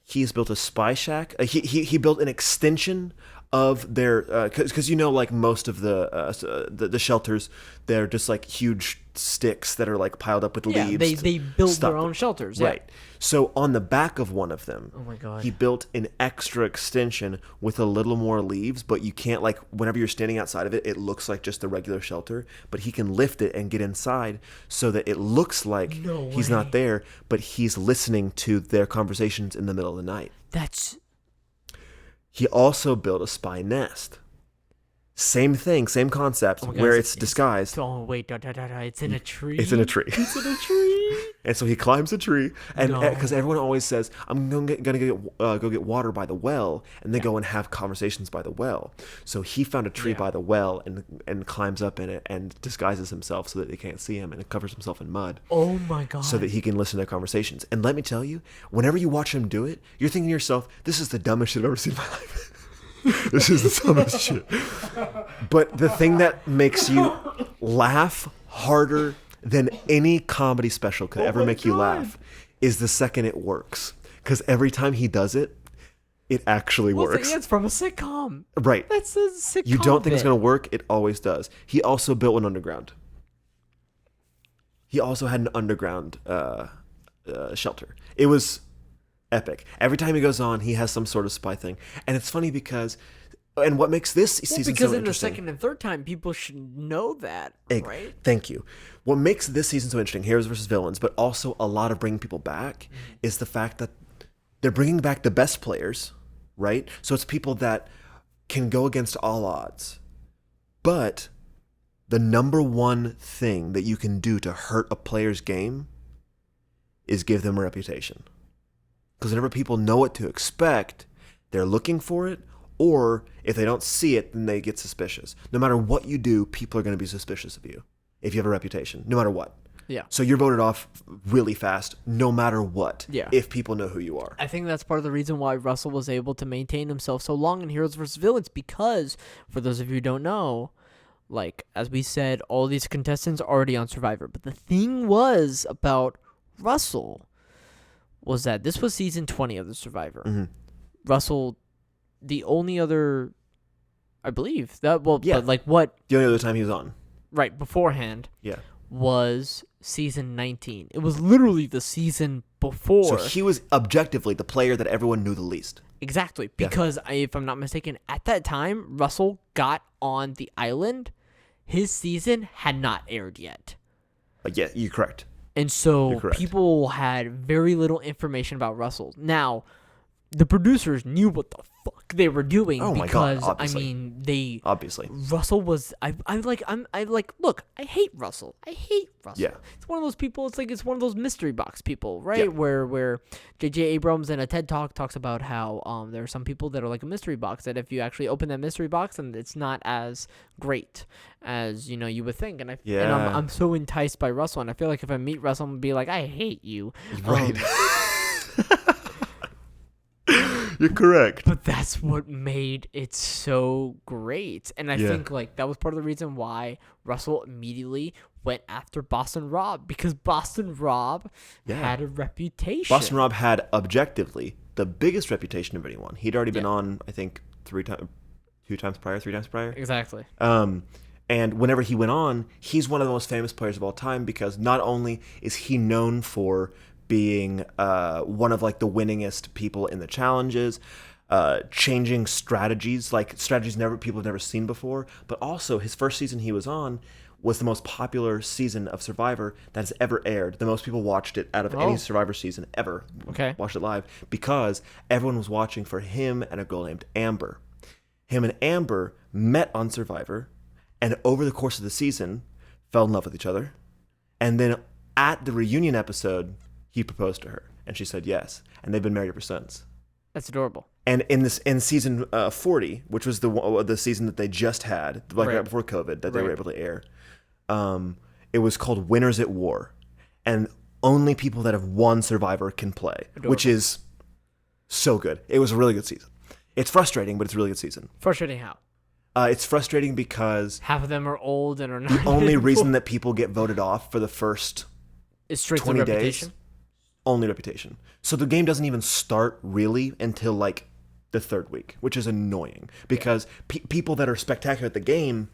He's built a spy shack. He built an extension of their because like most of the shelters, they're just like huge sticks that are like piled up with leaves. They build their own shelters. Right. So on the back of one of them, oh my God, he built an extra extension with a little more leaves, but you can't like whenever you're standing outside of it, it looks like just a regular shelter, but he can lift it and get inside so that it looks like he's not there, but he's listening to their conversations in the middle of the night. He also built a spy nest. Same thing, same concept, where it's disguised. Oh, wait, it's in a tree. It's in a tree. It's in a tree. And so he climbs a tree, and because everyone always says, "I'm gonna go get water by the well," and they go and have conversations by the well. So he found a tree by the well and climbs up in it and disguises himself so that they can't see him, and it covers himself in mud. Oh my God! So that he can listen to conversations. And let me tell you, whenever you watch him do it, you're thinking to yourself, "This is the dumbest shit I've ever seen in my life." This is the dumbest shit. But the thing that makes you laugh harder than any comedy special could ever make you laugh is the second it works. Because every time he does it, it actually works. It's from a sitcom. Right. That's a sitcom. You don't think it's going to work, it always does. He also built an underground. He also had an underground shelter. It was epic. Every time he goes on, he has some sort of spy thing. And it's funny because... And what makes this season so interesting... Because in the second and third time, people should know that, right? Thank you. What makes this season so interesting, heroes versus villains, but also a lot of bringing people back, is the fact that they're bringing back the best players, right? So it's people that can go against all odds. But the number one thing that you can do to hurt a player's game is give them a reputation. Because whenever people know what to expect, they're looking for it, or if they don't see it, then they get suspicious. No matter what you do, people are going to be suspicious of you if you have a reputation, no matter what. Yeah. So you're voted off really fast, no matter what, yeah. if people know who you are. I think that's part of the reason why Russell was able to maintain himself so long in Heroes vs. Villains, because, for those of you who don't know, like, as we said, all these contestants are already on Survivor. But the thing was about Russell was that this was season 20 of the Survivor. Mm-hmm. Russell, the only other, I believe, but like what? The only other time he was on. Right, beforehand. Yeah. Was season 19. It was literally the season before. So he was objectively the player that everyone knew the least. Exactly. Because, if I'm not mistaken, at that time, Russell got on the island. His season had not aired yet. Yeah, you're correct. And so people had very little information about Russell. Now, the producers knew what the fuck they were doing. Oh my God, because obviously. Obviously. Russell was look, I hate Russell. Yeah. It's one of those people. It's one of those mystery box people, right? Yeah. Where J.J. Abrams in a TED Talk talks about how there are some people that are like a mystery box, that if you actually open that mystery box, and it's not as great as you would think. And I'm so enticed by Russell, and I feel like if I meet Russell, I'm gonna be like, I hate you. Right. You're correct. But that's what made it so great. And I think that was part of the reason why Russell immediately went after Boston Rob, because Boston Rob had a reputation. Boston Rob had objectively the biggest reputation of anyone. He'd already been on, I think, 3 times prior. Exactly. And whenever he went on, he's one of the most famous players of all time, because not only is he known for being one of like the winningest people in the challenges, changing strategies, like strategies people have never seen before, but also his first season he was on was the most popular season of Survivor that has ever aired. The most people watched it out of any Survivor season ever. Okay. Watched it live, because everyone was watching for him and a girl named Amber. Him and Amber met on Survivor, and over the course of the season fell in love with each other. And then at the reunion episode, he proposed to her, and she said yes, and they've been married ever since. That's adorable. And in season 40, which was the season that they just had, right before COVID, that they were able to air, it was called Winners at War, and only people that have won Survivor can play, adorable. Which is so good. It was a really good season. It's frustrating, but it's a really good season. Frustrating how? It's frustrating because half of them are old and are not. The only reason that people get voted off for the first is straight 20 reputation? days. Only reputation. So the game doesn't even start really until like the 3rd week, which is annoying, because people that are spectacular at the game,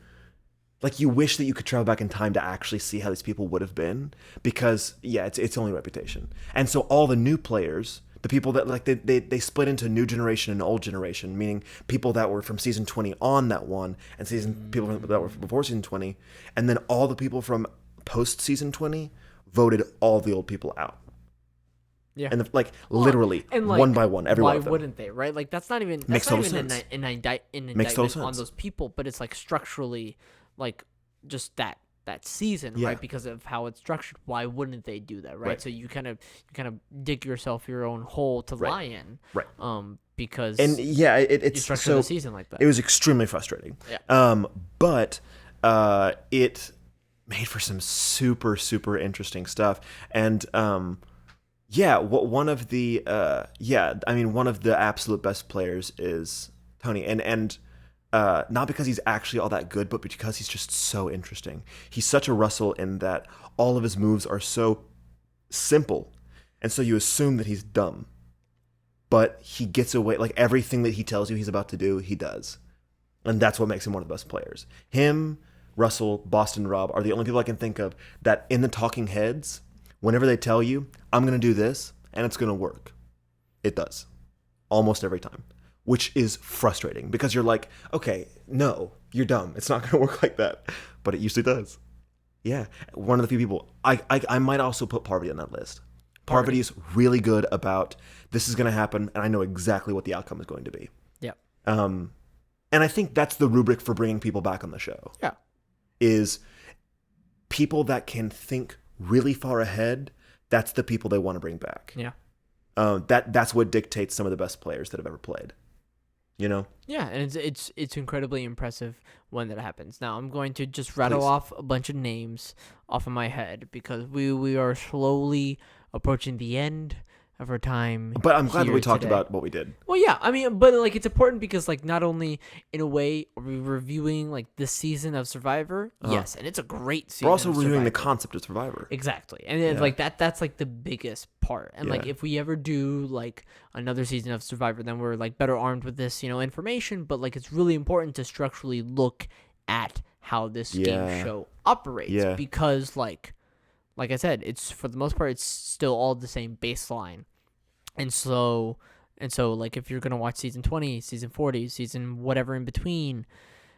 like, you wish that you could travel back in time to actually see how these people would have been, because it's only reputation. And so all the new players, the people that like they split into new generation and old generation, meaning people that were from season 20 on that one, and people that were before season 20, and then all the people from post season 20 voted all the old people out. Yeah. And literally, and one by one, every one of them. Why wouldn't they, right? Like, that's not even an indictment on those people, but it's like structurally, like, just that season, right? Because of how it's structured. Why wouldn't they do that, right? So you kind of dig yourself your own hole to lie in, right? Because it's you structure the season like that. It was extremely frustrating. Yeah. But it made for some super, super interesting stuff, and one of the absolute best players is Tony, and not because he's actually all that good, but because he's just so interesting. He's such a Russell in that all of his moves are so simple, and so you assume that he's dumb, but he gets away. Like, everything that he tells you he's about to do, he does, and that's what makes him one of the best players. Him, Russell, Boston Rob are the only people I can think of that in the talking heads, whenever they tell you, I'm going to do this, and it's going to work, it does. Almost every time. Which is frustrating, because you're like, okay, no, you're dumb. It's not going to work like that. But it usually does. Yeah. One of the few people. I might also put Parvati on that list. Parvati's really good about, this is going to happen, and I know exactly what the outcome is going to be. Yeah. And I think that's the rubric for bringing people back on the show. Yeah. Is people that can think really far ahead, that's the people they want to bring back. Yeah. That's what dictates some of the best players that have ever played. Yeah, and it's incredibly impressive when that happens. Now I'm going to just rattle off a bunch of names off of my head, because we are slowly approaching the end of our time. But I'm glad that we talked about what we did. Well, yeah, I mean, but like, it's important because, like, not only in a way are we reviewing like this season of Survivor, yes, and it's a great season. We're also reviewing the concept of Survivor. Exactly, and then, like that's like the biggest part. And like, if we ever do like another season of Survivor, then we're like better armed with this, information. But like, it's really important to structurally look at how this game show operates, because like I said, it's, for the most part, it's still all the same baseline. And so like, if you're going to watch season 20, season 40, season whatever in between,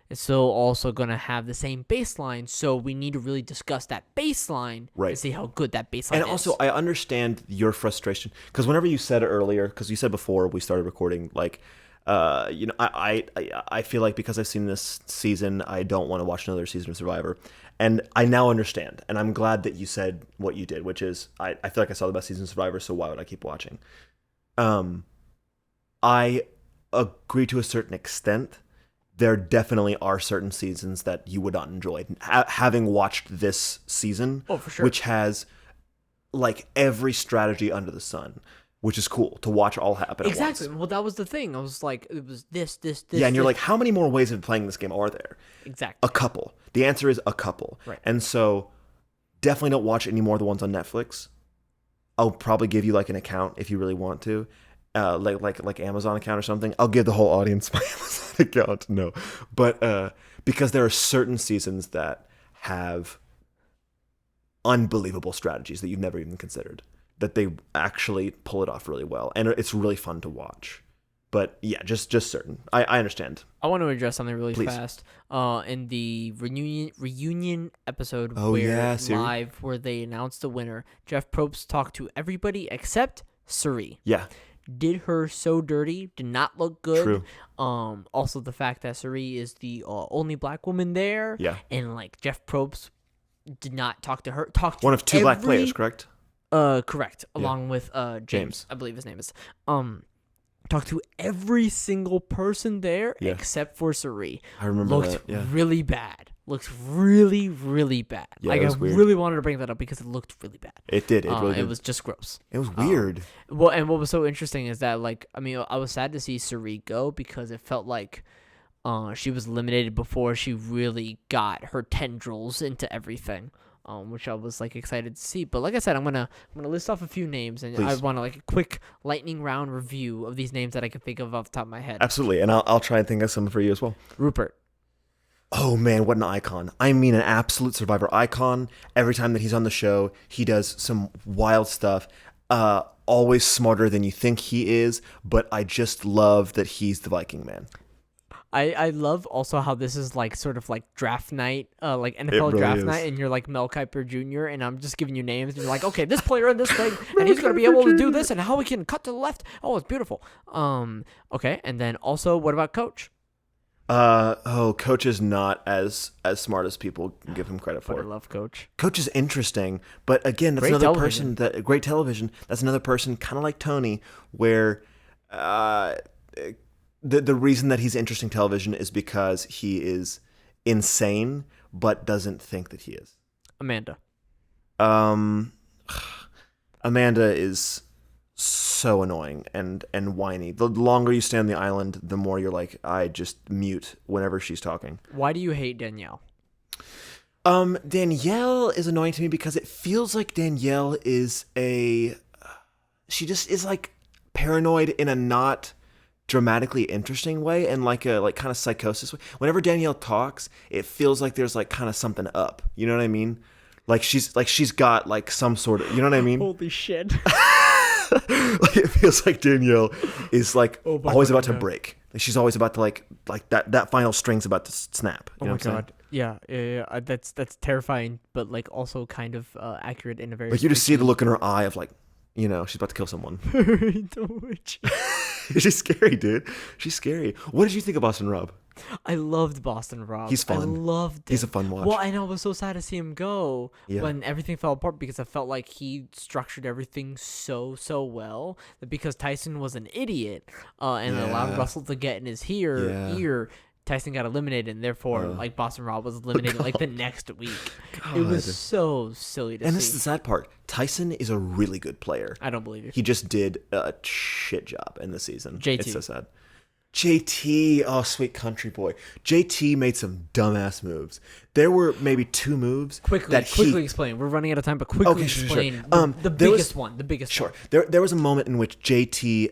is still also going to have the same baseline. So we need to really discuss that baseline Right. and see how good that baseline And is. also, I understand your frustration because whenever you said earlier, because you said before we started recording, like, I feel like because I've seen this season, I don't want to watch another season of Survivor, and I now understand, and I'm glad that you said what you did, which is I feel like I saw the best season of Survivor, so why would I keep watching? I agree to a certain extent. There definitely are certain seasons that you would not enjoy. Having watched this season, for sure. which has like every strategy under the sun, which is cool to watch all happen Exactly. at once. Well, that was the thing. I was like, it was this. Yeah, and you're this. like, how many more ways of playing this game are there? Exactly. A couple. The answer is a couple. Right. And so definitely don't watch any more of the ones on Netflix. I'll probably give you like an account if you really want to. Like Amazon account or something. I'll give the whole audience my Amazon account. No. But because there are certain seasons that have unbelievable strategies that you've never even considered, that they actually pull it off really well, and it's really fun to watch. But yeah, just certain. I understand. I want to address something really Please. fast. In the reunion episode Siri. live where they announced the winner, Jeff Probst talked to everybody except Suri. Yeah. Did her so dirty, did not look good. True. Also the fact that Suri is the only black woman there. Yeah. And like Jeff Probst did not talk to her. Talked to One of two black players, correct? Correct. Yeah. Along with James. I believe his name is. Talked to every single person there Yeah. except for Suri. I remember Looked that. Yeah. really bad. Looked really, really bad. Yeah, like it was I weird. really wanted to bring that up because it looked really bad. It did. It really did. It was just gross. It was weird. Well, and what was so interesting is that, like, I mean, I was sad to see Suri go because it felt like she was eliminated before she really got her tendrils into everything, which I was like excited to see. But like I said, I'm gonna list off a few names, and Please. I want like a quick lightning round review of these names that I can think of off the top of my head. Absolutely, and I'll try and think of some for you as well. Rupert. Oh man, what an icon. I mean, an absolute Survivor icon. Every time that he's on the show, he does some wild stuff. Always smarter than you think he is, but I just love that he's the Viking man. I love also how this is like sort of like draft night, like NFL really draft is. night, and you're like Mel Kiper Jr. and I'm just giving you names, and you're like, okay, this player and this thing, and he's gonna be able to do this, and how he can cut to the left. Oh, it's beautiful. Okay, and then also, what about Coach? Coach is not as smart as people give him credit But I for. love Coach. Coach is interesting, but again, that's Great another television. person that great television. That's another person, kind of like Tony, where the reason that he's interesting television is because he is insane, but doesn't think that he is. Amanda. Amanda is so annoying and whiny. The longer you stay on the island, the more you're like, I just mute whenever she's talking. Why do you hate Danielle? Danielle is annoying to me because it feels like Danielle is she just is like paranoid in a not dramatically interesting way, and like a kind of psychosis way. Whenever Danielle talks, it feels like there's like kind of something up. You know what I mean? Like she's got like some sort of, you know what I mean? Holy shit. Like it feels like Danielle is like Oh my always God, about to no. break. Like she's always about to like that final string's about to snap. You Oh know my what I'm saying? god. Yeah. That's terrifying, but like also kind of accurate in a very. Like you just see the look in her eye of like, you know, she's about to kill someone. She's scary, dude. She's scary. What did you think of Boston Rob? I loved Boston Rob. He's fun. I loved him. He's a fun watch. Well, I know it was so sad to see him go Yeah. when everything fell apart because I felt like he structured everything so well that because Tyson was an idiot and allowed Yeah. Russell to get in his ear, Tyson got eliminated, and therefore like Boston Rob was eliminated like the next week. It was so silly to And see. this is the sad part. Tyson is a really good player. I don't believe you. He just did a shit job in the season. JT. It's so sad. JT, oh sweet country boy. JT made some dumbass moves. There were maybe two moves Quickly explain. We're running out of time, but quickly Okay, sure. explain the there biggest was- one. The biggest Sure. one. There was a moment in which JT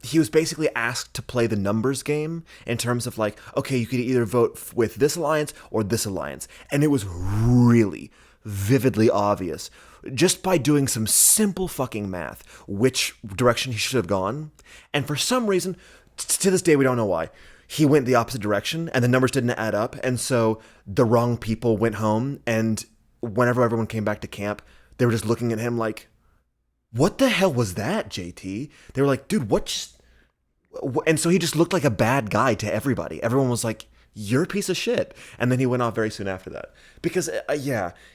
he was basically asked to play the numbers game in terms of like, okay, you could either vote with this alliance or this alliance. And it was really vividly obvious just by doing some simple fucking math which direction he should have gone. And for some reason, to this day we don't know why, he went the opposite direction and the numbers didn't add up. And so the wrong people went home. And whenever everyone came back to camp, they were just looking at him like, what the hell was that, JT? They were like, dude, what just... And so he just looked like a bad guy to everybody. Everyone was like, you're a piece of shit. And then he went off very soon after that. Because,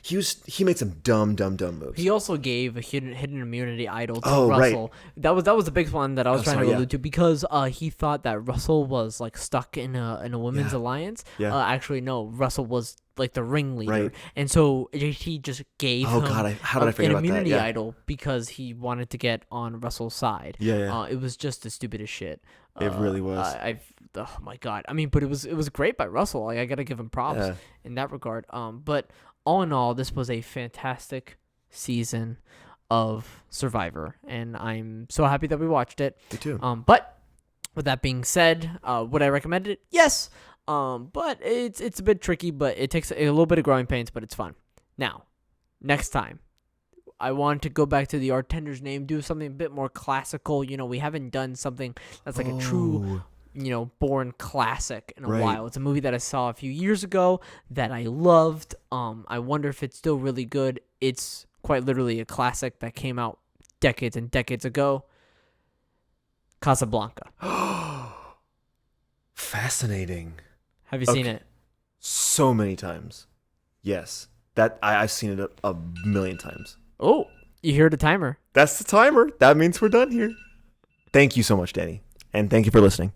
he made some dumb moves. He also gave a hidden immunity idol to Oh, right. Russell. That was the big one that I was trying to allude yeah. to, because he thought that Russell was like stuck in a women's alliance. Yeah. Actually, no, Russell was like the ringleader, Right. and so JT just gave him how did I forget an about that? immunity Yeah. idol because he wanted to get on Russell's side. Yeah. It was just the stupidest shit. It really was. Oh my god. I mean, but it was great by Russell. Like, I gotta give him props in that regard. But all in all, this was a fantastic season of Survivor, and I'm so happy that we watched it. Me too. But with that being said, would I recommend it? Yes. But it's a bit tricky, but it takes a little bit of growing pains, but it's fun. Now, next time, I want to go back to the Artenders name, do something a bit more classical. You know, we haven't done something that's like a true, born classic in a Right. while. It's a movie that I saw a few years ago that I loved. I wonder if it's still really good. It's quite literally a classic that came out decades and decades ago. Casablanca. Fascinating. Have you seen it? So many times. Yes. I've seen it a million times. Oh, you hear the timer. That's the timer. That means we're done here. Thank you so much, Danny. And thank you for listening.